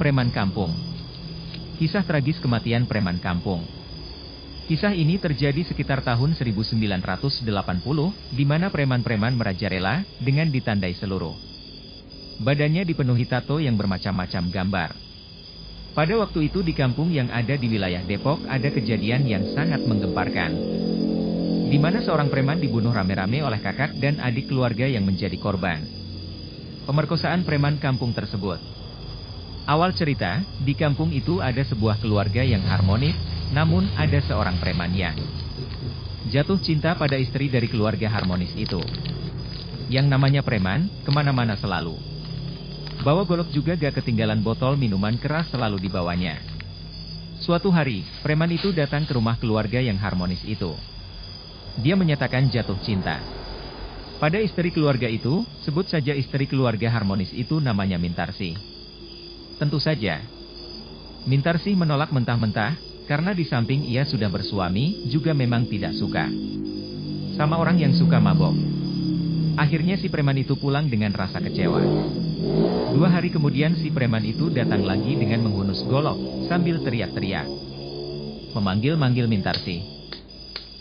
Preman Kampung. Kisah tragis kematian preman kampung. Kisah ini terjadi sekitar tahun 1980, di mana preman-preman merajalela dengan ditandai seluruh badannya dipenuhi tato yang bermacam-macam gambar. Pada waktu itu di kampung yang ada di wilayah Depok ada kejadian yang sangat menggemparkan, di mana seorang preman dibunuh rame-rame oleh kakak dan adik keluarga yang menjadi korban pemerkosaan preman kampung tersebut. Awal cerita, di kampung itu ada sebuah keluarga yang harmonis, namun ada seorang preman yang jatuh cinta pada istri dari keluarga harmonis itu. Yang namanya preman, kemana-mana selalu bawa golok, juga gak ketinggalan botol minuman keras selalu dibawanya. Suatu hari, preman itu datang ke rumah keluarga yang harmonis itu. Dia menyatakan jatuh cinta pada istri keluarga itu, sebut saja istri keluarga harmonis itu namanya Mintarsi. Tentu saja, Mintarsi menolak mentah-mentah, karena di samping ia sudah bersuami, juga memang tidak suka sama orang yang suka mabok. Akhirnya si preman itu pulang dengan rasa kecewa. 2 hari kemudian si preman itu datang lagi dengan menghunus golok, sambil teriak-teriak memanggil-manggil Mintarsi.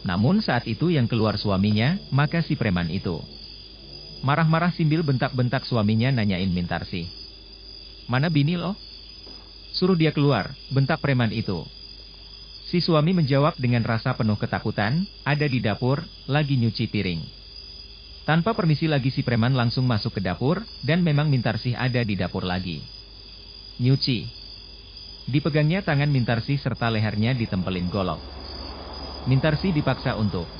Namun saat itu yang keluar suaminya, maka si preman itu marah-marah sambil bentak-bentak suaminya, nanyain Mintarsi, "Mana bini lo? Suruh dia keluar," bentak preman itu. Si suami menjawab dengan rasa penuh ketakutan, "Ada di dapur, lagi nyuci piring." Tanpa permisi lagi si preman langsung masuk ke dapur, dan memang Mintarsi ada di dapur lagi nyuci. Dipegangnya tangan Mintarsi serta lehernya ditempelin golok. Mintarsi dipaksa untuk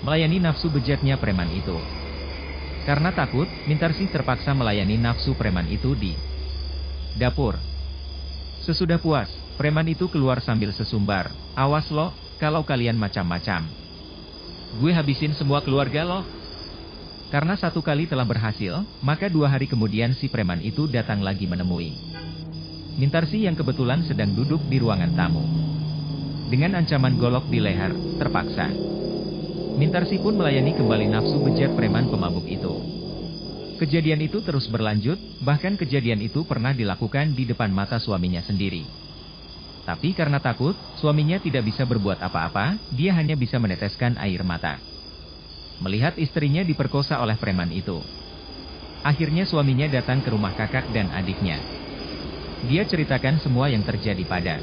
melayani nafsu bejatnya preman itu. Karena takut, Mintarsi terpaksa melayani nafsu preman itu di dapur. Sesudah puas, preman itu keluar sambil sesumbar, "Awas lo, kalau kalian macam-macam, gue habisin semua keluarga lo." Karena 1 kali telah berhasil, maka 2 hari kemudian si preman itu datang lagi menemui Mintarsi yang kebetulan sedang duduk di ruangan tamu. Dengan ancaman golok di leher, terpaksa Mintarsi pun melayani kembali nafsu bejat preman pemabuk itu. Kejadian itu terus berlanjut, bahkan kejadian itu pernah dilakukan di depan mata suaminya sendiri. Tapi karena takut, suaminya tidak bisa berbuat apa-apa, dia hanya bisa meneteskan air mata melihat istrinya diperkosa oleh preman itu. Akhirnya suaminya datang ke rumah kakak dan adiknya. Dia ceritakan semua yang terjadi pada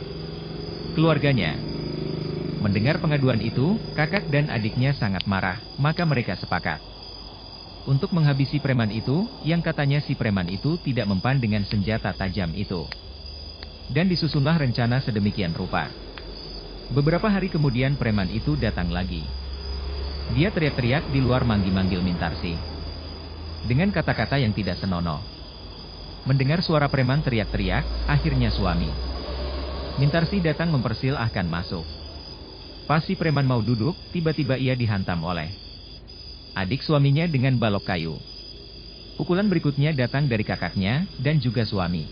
keluarganya. Mendengar pengaduan itu, kakak dan adiknya sangat marah, maka mereka sepakat untuk menghabisi preman itu, yang katanya si preman itu tidak mempan dengan senjata tajam itu. Dan disusunlah rencana sedemikian rupa. Beberapa hari kemudian preman itu datang lagi. Dia teriak-teriak di luar manggil-manggil Mintarsi dengan kata-kata yang tidak senonoh. Mendengar suara preman teriak-teriak, akhirnya suami Mintarsi datang mempersilahkan masuk. Pas si preman mau duduk, tiba-tiba ia dihantam oleh adik suaminya dengan balok kayu. Pukulan berikutnya datang dari kakaknya, dan juga suami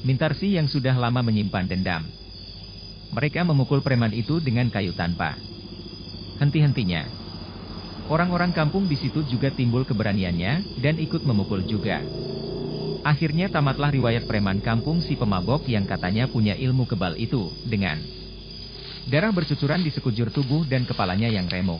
Mintarsi yang sudah lama menyimpan dendam. Mereka memukul preman itu dengan kayu tanpa henti-hentinya. Orang-orang kampung di situ juga timbul keberaniannya, dan ikut memukul juga. Akhirnya tamatlah riwayat preman kampung si pemabok yang katanya punya ilmu kebal itu, dengan darah bercucuran di sekujur tubuh dan kepalanya yang remuk.